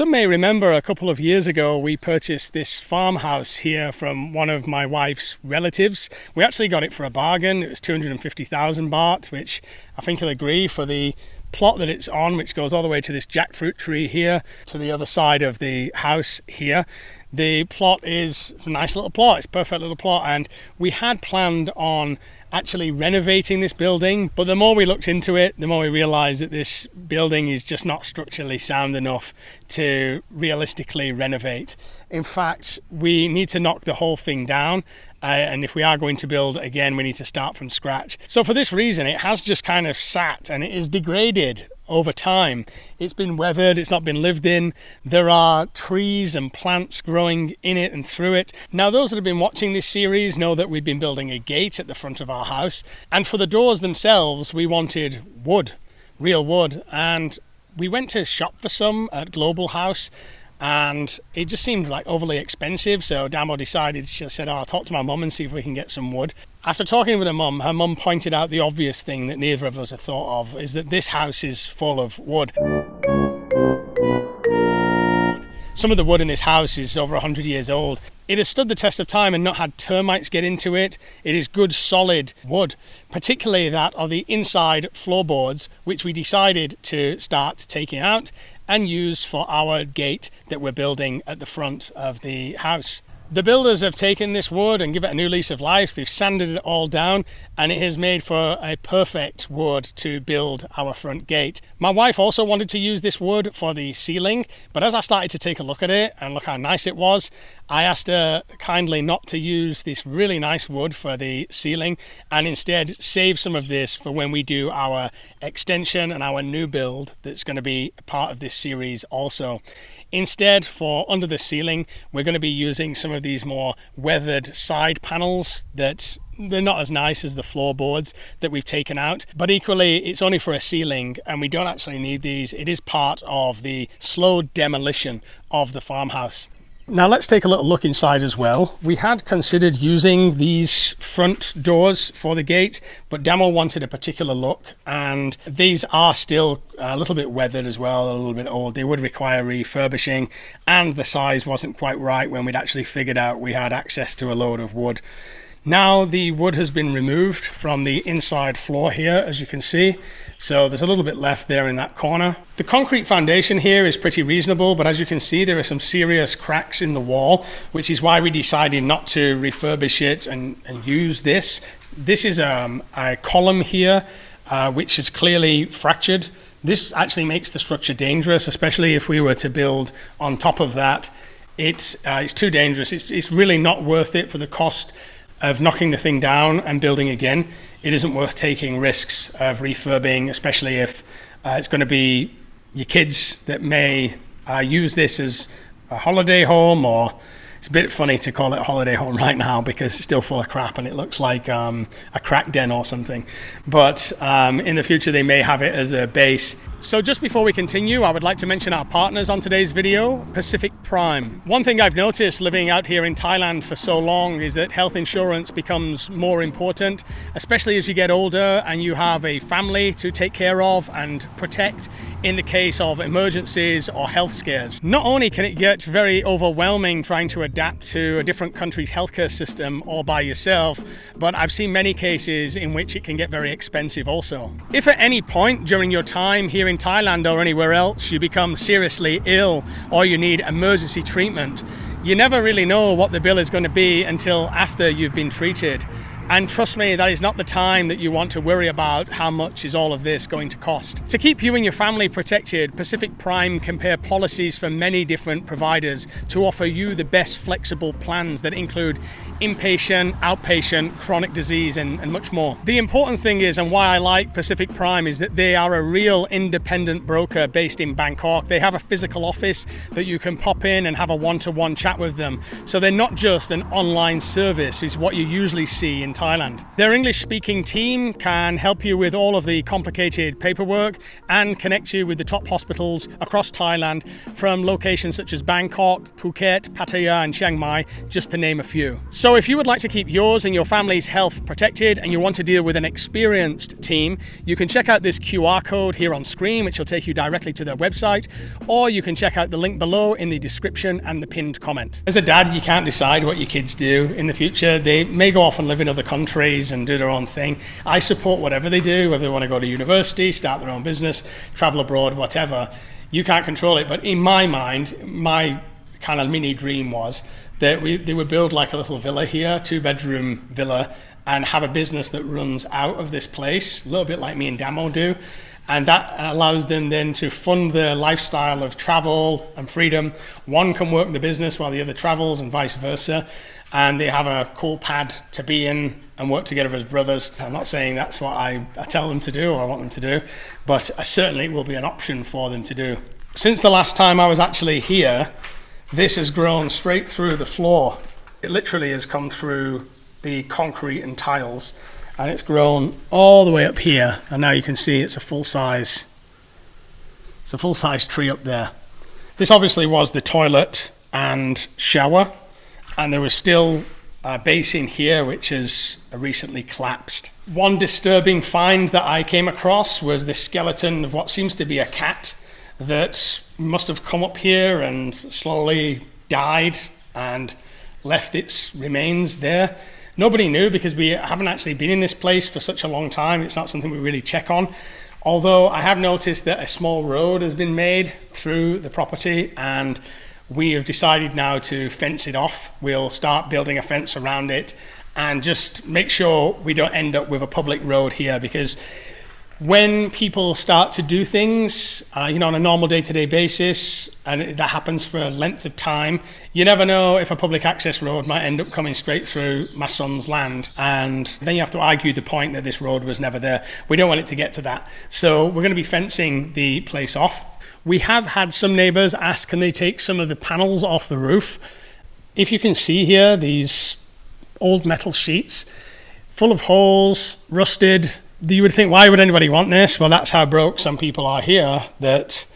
Some may remember a couple of years ago we purchased this farmhouse here from one of my wife's relatives. We actually got it for a bargain. It was 250,000 baht, which I think you'll agree for the plot that it's on, which goes all the way to this jackfruit tree here to the other side of the house here. The plot is a nice little plot. It's a perfect little plot, and we had planned on actually renovating this building, but the more we looked into it, the more we realized that this building is just not structurally sound enough to realistically renovate. In fact, we need to knock the whole thing down, and if we are going to build again, we need to start from scratch. So for this reason, it has just kind of sat and it is degraded over time. It's been weathered, it's not been lived in. There are trees and plants growing in it and through it. Now, those that have been watching this series know that we've been building a gate at the front of our house, and for the doors themselves we wanted wood, real wood, and we went to shop for some at Global House, and it just seemed like overly expensive. So Damo decided, she said, I'll talk to my mum and see if we can get some wood. After talking with her mum pointed out the obvious thing that neither of us had thought of, is that this house is full of wood. Some of the wood in this house is over 100 years old. It has stood the test of time and not had termites get into it. It is good solid wood, particularly that of the inside floorboards, which we decided to start taking out and use for our gate that we're building at the front of the house. The builders have taken this wood and given it a new lease of life. They've sanded it all down, and it has made for a perfect wood to build our front gate. My wife also wanted to use this wood for the ceiling, but as I started to take a look at it and look how nice it was, I asked her kindly not to use this really nice wood for the ceiling and instead save some of this for when we do our extension and our new build that's going to be part of this series also. Instead, for under the ceiling, we're going to be using some of these more weathered side panels that they're not as nice as the floorboards that we've taken out, but equally it's only for a ceiling and we don't actually need these. It is part of the slow demolition of the farmhouse. Now let's take a little look inside as well. We had considered using these front doors for the gate, but Damo wanted a particular look, and these are still a little bit weathered as well, a little bit old. They would require refurbishing, and the size wasn't quite right when we'd actually figured out we had access to a load of wood. Now the wood has been removed from the inside floor here, as you can see. So there's a little bit left there in that corner. The concrete foundation here is pretty reasonable, but as you can see, there are some serious cracks in the wall, which is why we decided not to refurbish it and use this. This is a column here, which is clearly fractured. This actually makes the structure dangerous, especially if we were to build on top of that. It's too dangerous. It's really not worth it for the cost of knocking the thing down and building again. It isn't worth taking risks of refurbing, especially if it's going to be your kids that may use this as a holiday home, or it's a bit funny to call it a holiday home right now because it's still full of crap and it looks like a crack den or something. But in the future they may have it as a base. So just before we continue, I would like to mention our partners on today's video, Pacific Prime. One thing I've noticed living out here in Thailand for so long is that health insurance becomes more important, especially as you get older and you have a family to take care of and protect in the case of emergencies or health scares. Not only can it get very overwhelming trying to adapt to a different country's healthcare system all by yourself, but I've seen many cases in which it can get very expensive also. If at any point during your time here in Thailand or anywhere else you become seriously ill or you need emergency treatment, you never really know what the bill is going to be until after you've been treated. And trust me, that is not the time that you want to worry about how much is all of this going to cost. To keep you and your family protected, Pacific Prime compare policies from many different providers to offer you the best flexible plans that include inpatient, outpatient, chronic disease, and much more. The important thing is, and why I like Pacific Prime, is that they are a real independent broker based in Bangkok. They have a physical office that you can pop in and have a one-to-one chat with them. So they're not just an online service, is what you usually see in Thailand. Their English-speaking team can help you with all of the complicated paperwork and connect you with the top hospitals across Thailand from locations such as Bangkok, Phuket, Pattaya and Chiang Mai, just to name a few. So if you would like to keep yours and your family's health protected and you want to deal with an experienced team, you can check out this QR code here on screen, which will take you directly to their website, or you can check out the link below in the description and the pinned comment. As a dad, you can't decide what your kids do in the future. They may go off and live in other countries and do their own thing. I support whatever they do, whether they want to go to university, start their own business, travel abroad, whatever. You can't control it, but in my mind, my kind of mini dream was that they would build like a little villa here, 2-bedroom villa, and have a business that runs out of this place, a little bit like me and Damo do. And that allows them then to fund their lifestyle of travel and freedom. One can work the business while the other travels and vice versa. And they have a cool pad to be in and work together as brothers. I'm not saying that's what I tell them to do or I want them to do, but certainly it will be an option for them to do. Since the last time I was actually here, this has grown straight through the floor. It literally has come through the concrete and tiles, and it's grown all the way up here, and now you can see it's a full-size tree up there. This obviously was the toilet and shower, and there was still a basin here which has recently collapsed. One disturbing find that I came across was the skeleton of what seems to be a cat that must have come up here and slowly died and left its remains there. Nobody knew because we haven't actually been in this place for such a long time. It's not something we really check on. Although I have noticed that a small road has been made through the property and we have decided now to fence it off. We'll start building a fence around it and just make sure we don't end up with a public road here, because when people start to do things, on a normal day-to-day basis, and that happens for a length of time, you never know if a public access road might end up coming straight through my son's land. And then you have to argue the point that this road was never there. We don't want it to get to that. So we're going to be fencing the place off. We have had some neighbours ask, can they take some of the panels off the roof? If you can see here, these old metal sheets full of holes, rusted. You would think, why would anybody want this? Well, that's how broke some people are here, that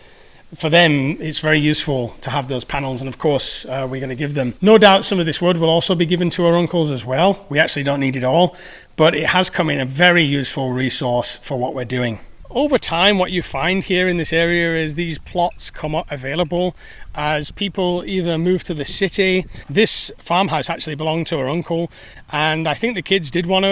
for them it's very useful to have those panels, and of course we're going to give them. No doubt some of this wood will also be given to our uncles as well. We actually don't need it all, but it has come in a very useful resource for what we're doing. Over time, what you find here in this area is these plots come up available as people either move to the city. This farmhouse actually belonged to our uncle, and I think the kids did want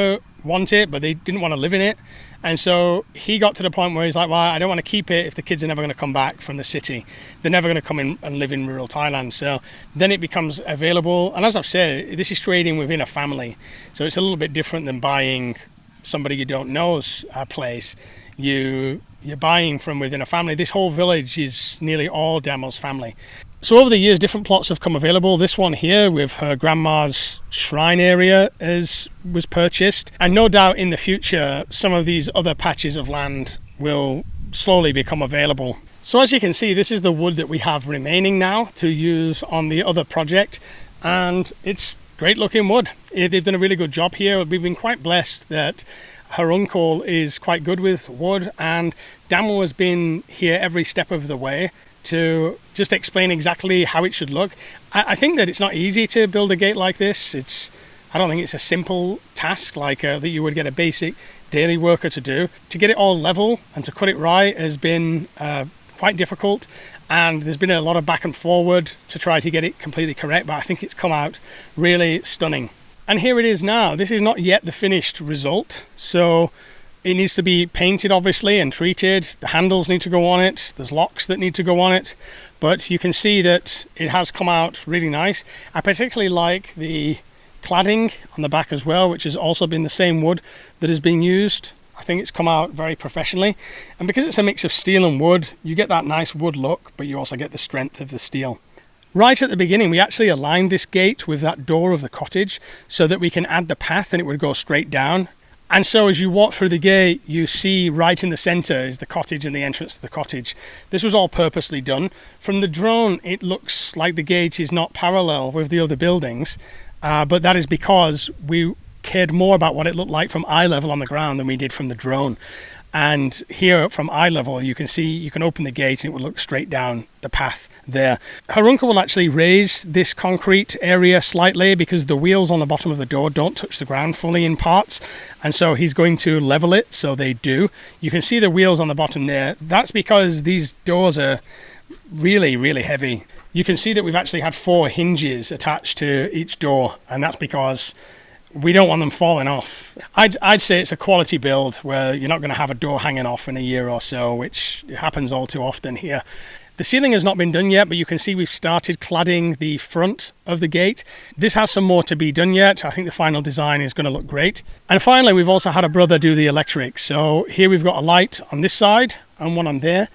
it, but they didn't want to live in it. And so he got to the point where he's like, well, I don't want to keep it if the kids are never going to come back from the city. They're never going to come in and live in rural Thailand. So then it becomes available. And as I've said, this is trading within a family. So it's a little bit different than buying somebody you don't know's place. You're buying from within a family. This whole village is nearly all Damo's family. So over the years, different plots have come available. This one here with her grandma's shrine area was purchased. And no doubt in the future, some of these other patches of land will slowly become available. So as you can see, this is the wood that we have remaining now to use on the other project. And it's great looking wood. They've done a really good job here. We've been quite blessed that her uncle is quite good with wood, and Damo has been here every step of the way to just explain exactly how it should look. I think that it's not easy to build a gate like this. I don't think it's a simple task that you would get a basic daily worker to do. To get it all level and to cut it right has been quite difficult, and there's been a lot of back and forward to try to get it completely correct, but I think it's come out really stunning. And here it is now. This is not yet the finished result, so it needs to be painted obviously and treated. The handles need to go on it, there's locks that need to go on it, but you can see that it has come out really nice. I particularly like the cladding on the back as well, which has also been the same wood that has been used. I think it's come out very professionally, and because it's a mix of steel and wood, you get that nice wood look, but you also get the strength of the steel. Right at the beginning, we actually aligned this gate with that door of the cottage so that we can add the path and it would go straight down. And so as you walk through the gate, you see right in the center is the cottage and the entrance to the cottage. This was all purposely done. From the drone, it looks like the gate is not parallel with the other buildings, but that is because we cared more about what it looked like from eye level on the ground than we did from the drone. And here from eye level, you can see, you can open the gate and it will look straight down the path there. Her uncle will actually raise this concrete area slightly because the wheels on the bottom of the door don't touch the ground fully in parts. And so he's going to level it so they do. You can see the wheels on the bottom there. That's because these doors are really, really heavy. You can see that we've actually had 4 hinges attached to each door, and that's because we don't want them falling off. I'd say it's a quality build where you're not going to have a door hanging off in a year or so, which happens all too often here. The ceiling has not been done yet, but you can see we've started cladding the front of the gate. This has some more to be done yet. I think the final design is going to look great. And finally, we've also had a brother do the electrics. So here we've got a light on this side and one on there.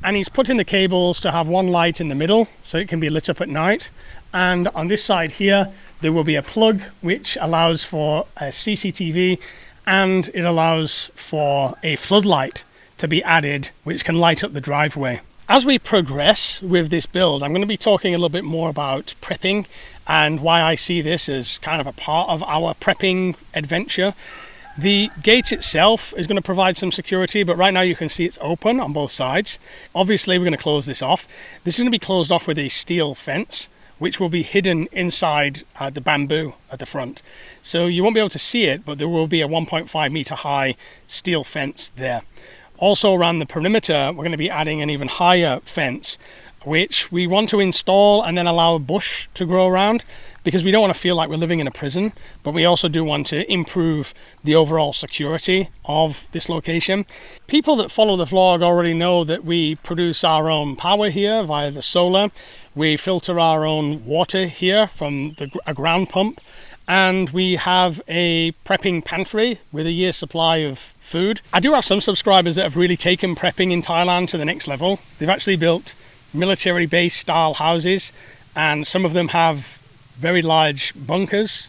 And he's put in the cables to have one light in the middle so it can be lit up at night. And on this side here, there will be a plug which allows for a CCTV, and it allows for a floodlight to be added which can light up the driveway. As we progress with this build, I'm going to be talking a little bit more about prepping and why I see this as kind of a part of our prepping adventure. The gate itself is going to provide some security, but right now you can see it's open on both sides. Obviously, we're going to close this off. This is going to be closed off with a steel fence, which will be hidden inside the bamboo at the front. So you won't be able to see it, but there will be a 1.5 meter high steel fence there. Also around the perimeter, we're going to be adding an even higher fence, which we want to install and then allow a bush to grow around, because we don't want to feel like we're living in a prison, but we also do want to improve the overall security of this location. People that follow the vlog already know that we produce our own power here via the solar. We filter our own water here from a ground pump, and we have a prepping pantry with a year's supply of food. I do have some subscribers that have really taken prepping in Thailand to the next level. They've actually built military base style houses, and some of them have very large bunkers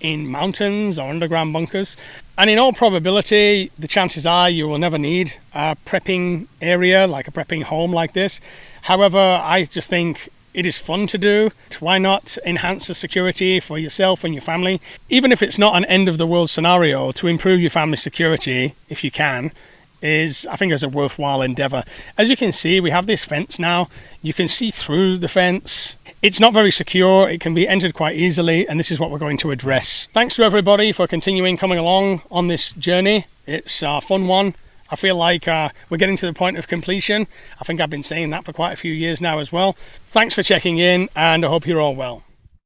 in mountains or underground bunkers. And in all probability, the chances are you will never need a prepping area, like a prepping home like this. However, I just think it is fun to do. Why not enhance the security for yourself and your family? Even if it's not an end of the world scenario, to improve your family's security, if you can, I think is a worthwhile endeavor. As you can see, we have this fence now. You can see through the fence. It's not very secure. It can be entered quite easily, and this is what we're going to address. Thanks to everybody for continuing coming along on this journey. It's a fun one. I feel like we're getting to the point of completion. I think I've been saying that for quite a few years now as well. Thanks for checking in, and I hope you're all well.